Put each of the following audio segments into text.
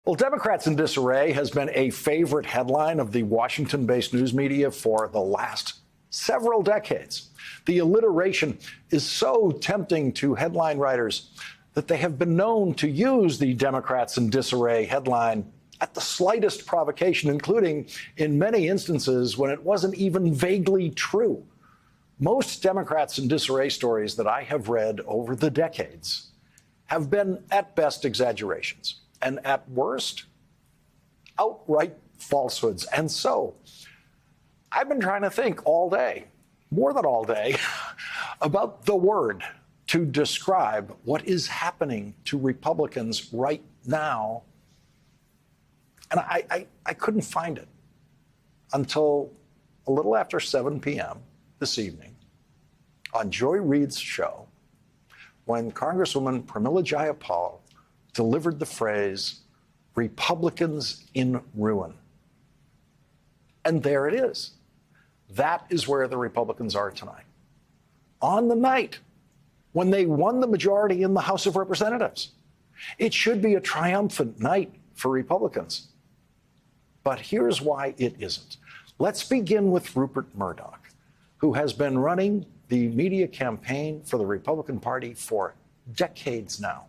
Well, Democrats in disarray has been a favorite headline of the Washington-based news media for the last several decades. The alliteration is so tempting to headline writers that they have been known to use the Democrats in disarray headline at the slightest provocation, including in many instances when it wasn't even vaguely true. Most Democrats in disarray stories that I have read over the decades have been at best exaggerations, and at worst, outright falsehoods. And so I've been trying to think all day, more than all day, about the word to describe what is happening to Republicans right now. And I couldn't find it until a little after 7 p.m. this evening on Joy Reid's show, when Congresswoman Pramila Jayapal delivered the phrase, Republicans in ruin. And there it is. That is where the Republicans are tonight. On the night when they won the majority in the House of Representatives. It should be a triumphant night for Republicans. But here's why it isn't. Let's begin with Rupert Murdoch, who has been running the media campaign for the Republican Party for decades now.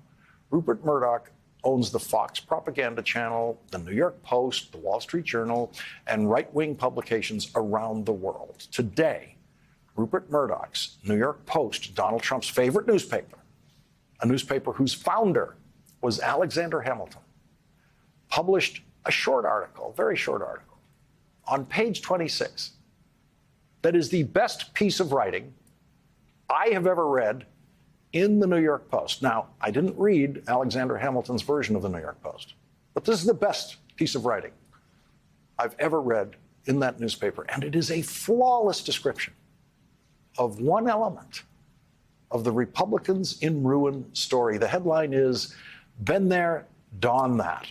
Rupert Murdoch owns the Fox propaganda channel, the New York Post, the Wall Street Journal, and right-wing publications around the world. Today, Rupert Murdoch's New York Post, Donald Trump's favorite newspaper, a newspaper whose founder was Alexander Hamilton, published a short article, very short article, on page 26 that is the best piece of writing I have ever read in the New York Post. Now, I didn't read Alexander Hamilton's version of the New York Post, but this is the best piece of writing I've ever read in that newspaper. And it is a flawless description of one element of the Republicans in ruin story. The headline is, "Been there, done that."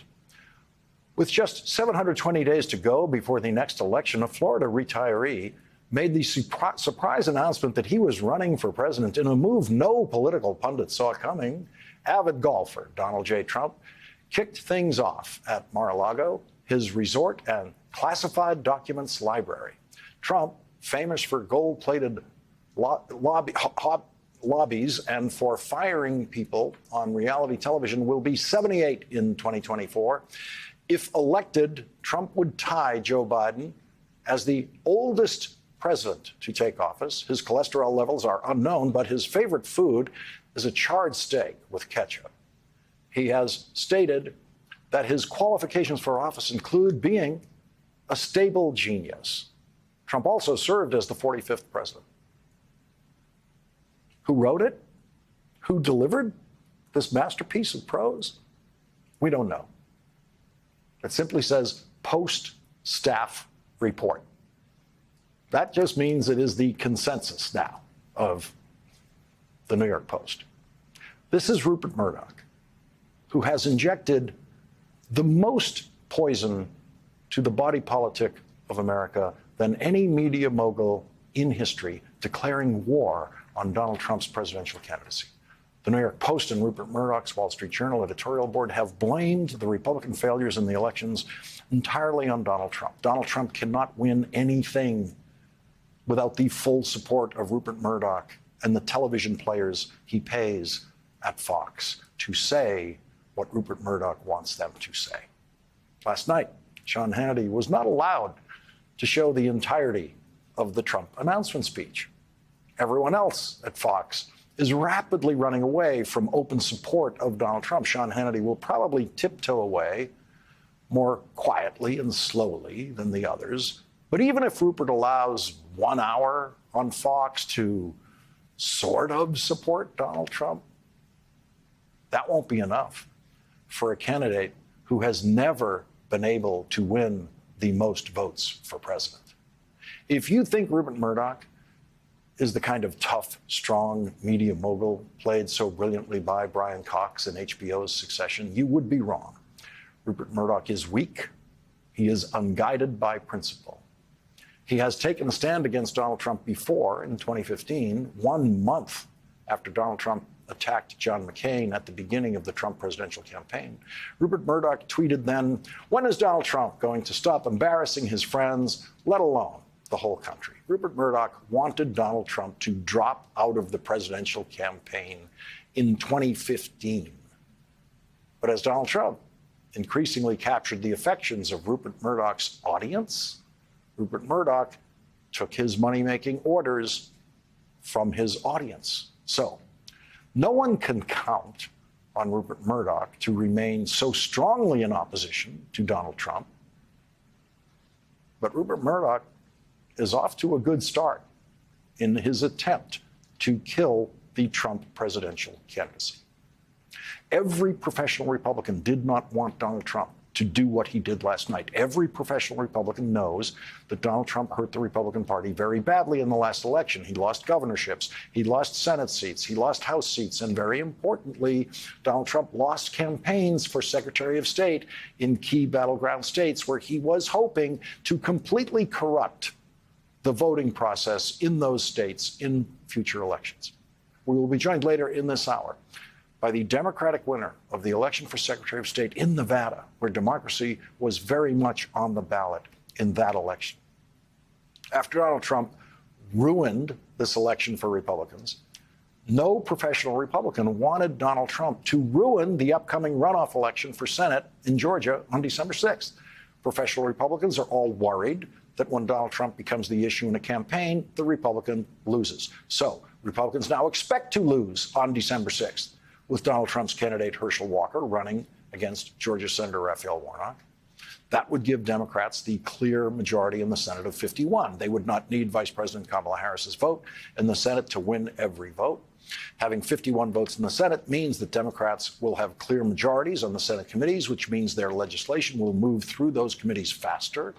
With just 720 days to go before the next election, a Florida retiree made the surprise announcement that he was running for president in a move no political pundit saw coming. Avid golfer Donald J. Trump kicked things off at Mar-a-Lago, his resort and classified documents library. Trump, famous for gold-plated lobbies and for firing people on reality television, will be 78 in 2024. If elected, Trump would tie Joe Biden as the oldest president to take office. His cholesterol levels are unknown, but his favorite food is a charred steak with ketchup. He has stated that his qualifications for office include being a stable genius. Trump also served as the 45th president. Who wrote it? Who delivered this masterpiece of prose? We don't know. It simply says Post Staff Report. That just means it is the consensus now of the New York Post. This is Rupert Murdoch, who has injected the most poison to the body politic of America than any media mogul in history, declaring war on Donald Trump's presidential candidacy. The New York Post and Rupert Murdoch's Wall Street Journal editorial board have blamed the Republican failures in the elections entirely on Donald Trump. Donald Trump cannot win anything without the full support of Rupert Murdoch and the television players he pays at Fox to say what Rupert Murdoch wants them to say. Last night, Sean Hannity was not allowed to show the entirety of the Trump announcement speech. Everyone else at Fox is rapidly running away from open support of Donald Trump. Sean Hannity will probably tiptoe away more quietly and slowly than the others. But even if Rupert allows 1 hour on Fox to sort of support Donald Trump, that won't be enough for a candidate who has never been able to win the most votes for president. If you think Rupert Murdoch is the kind of tough, strong media mogul played so brilliantly by Brian Cox in HBO's Succession, you would be wrong. Rupert Murdoch is weak. He is unguided by principle. He has taken a stand against Donald Trump before in 2015, 1 month after Donald Trump attacked John McCain at the beginning of the Trump presidential campaign. Rupert Murdoch tweeted then, "When is Donald Trump going to stop embarrassing his friends, let alone the whole country?" Rupert Murdoch wanted Donald Trump to drop out of the presidential campaign in 2015. But as Donald Trump increasingly captured the affections of Rupert Murdoch's audience, Rupert Murdoch took his money-making orders from his audience. So no one can count on Rupert Murdoch to remain so strongly in opposition to Donald Trump. But Rupert Murdoch is off to a good start in his attempt to kill the Trump presidential candidacy. Every professional Republican did not want Donald Trump to do what he did last night. Every professional Republican knows that Donald Trump hurt the Republican Party very badly in the last election. He lost governorships, he lost Senate seats, he lost House seats, and very importantly, Donald Trump lost campaigns for Secretary of State in key battleground states where he was hoping to completely corrupt the voting process in those states in future elections. We will be joined later in this hour by the Democratic winner of the election for Secretary of State in Nevada, where democracy was very much on the ballot in that election. After Donald Trump ruined this election for Republicans, no professional Republican wanted Donald Trump to ruin the upcoming runoff election for Senate in Georgia on December 6th. Professional Republicans are all worried that when Donald Trump becomes the issue in a campaign, the Republican loses. So Republicans now expect to lose on December 6th. With Donald Trump's candidate Herschel Walker running against Georgia Senator Raphael Warnock. That would give Democrats the clear majority in the Senate of 51. They would not need Vice President Kamala Harris's vote in the Senate to win every vote. Having 51 votes in the Senate means that Democrats will have clear majorities on the Senate committees, which means their legislation will move through those committees faster.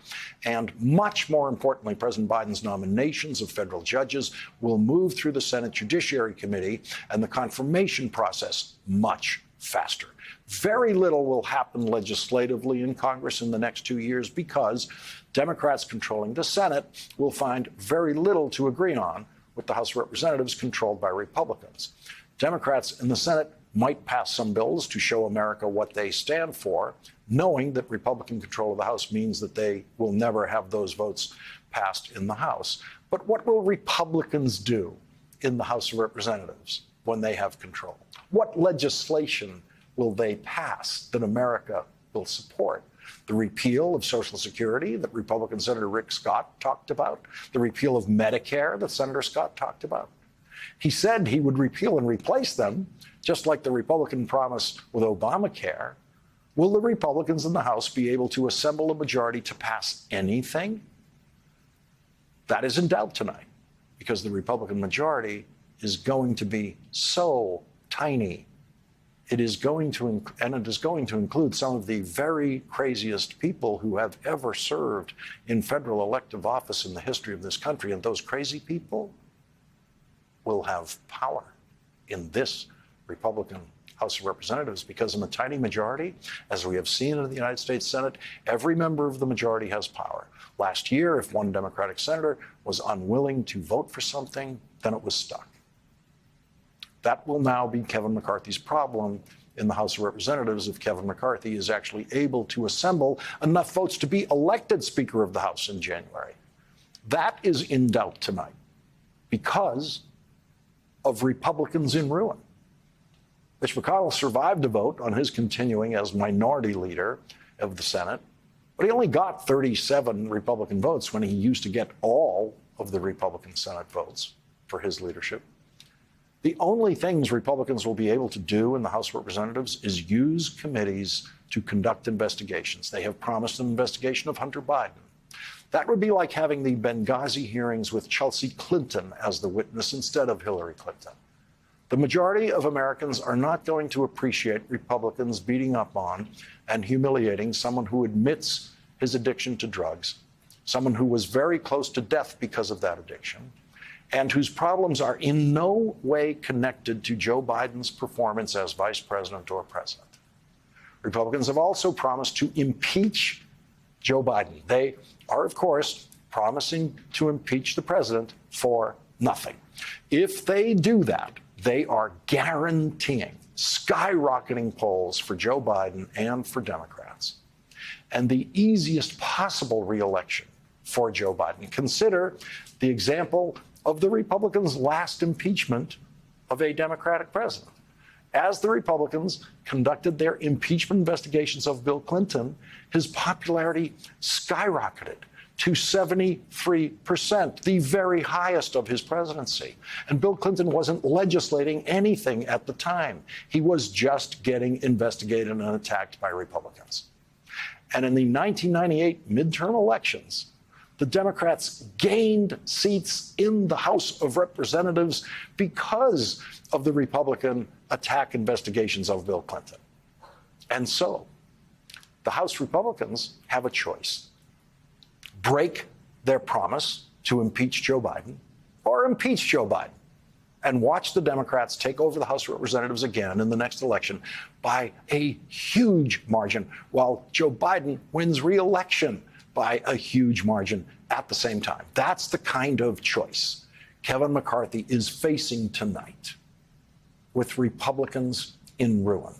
And much more importantly, President Biden's nominations of federal judges will move through the Senate Judiciary Committee and the confirmation process much faster. Very little will happen legislatively in Congress in the next 2 years because Democrats controlling the Senate will find very little to agree on with the House of Representatives controlled by Republicans. Democrats in the Senate might pass some bills to show America what they stand for, knowing that Republican control of the House means that they will never have those votes passed in the House. But what will Republicans do in the House of Representatives when they have control? What legislation will they pass that America will support? The repeal of Social Security that Republican Senator Rick Scott talked about, the repeal of Medicare that Senator Scott talked about. He said he would repeal and replace them, just like the Republican promise with Obamacare. Will the Republicans in the House be able to assemble a majority to pass anything? That is in doubt tonight, because the Republican majority is going to be so tiny. It is going to include some of the very craziest people who have ever served in federal elective office in the history of this country. And those crazy people will have power in this Republican House of Representatives because in the tiny majority, as we have seen in the United States Senate, every member of the majority has power. Last year, if one Democratic senator was unwilling to vote for something, then it was stuck. That will now be Kevin McCarthy's problem in the House of Representatives if Kevin McCarthy is actually able to assemble enough votes to be elected Speaker of the House in January. That is in doubt tonight because of Republicans in ruin. Mitch McConnell survived a vote on his continuing as minority leader of the Senate, but he only got 37 Republican votes when he used to get all of the Republican Senate votes for his leadership. The only things Republicans will be able to do in the House of Representatives is use committees to conduct investigations. They have promised an investigation of Hunter Biden. That would be like having the Benghazi hearings with Chelsea Clinton as the witness instead of Hillary Clinton. The majority of Americans are not going to appreciate Republicans beating up on and humiliating someone who admits his addiction to drugs, someone who was very close to death because of that addiction, and whose problems are in no way connected to Joe Biden's performance as vice president or president. Republicans have also promised to impeach Joe Biden. They are, of course, promising to impeach the president for nothing. If they do that, they are guaranteeing skyrocketing polls for Joe Biden and for Democrats. And the easiest possible reelection for Joe Biden. Consider the example of the Republicans' last impeachment of a Democratic president. As the Republicans conducted their impeachment investigations of Bill Clinton, his popularity skyrocketed to 73%, the very highest of his presidency. And Bill Clinton wasn't legislating anything at the time. He was just getting investigated and attacked by Republicans. And in the 1998 midterm elections, the Democrats gained seats in the House of Representatives because of the Republican attack investigations of Bill Clinton. And so the House Republicans have a choice. Break their promise to impeach Joe Biden or impeach Joe Biden and watch the Democrats take over the House of Representatives again in the next election by a huge margin, while Joe Biden wins re-election by a huge margin at the same time. That's the kind of choice Kevin McCarthy is facing tonight with Republicans in ruin.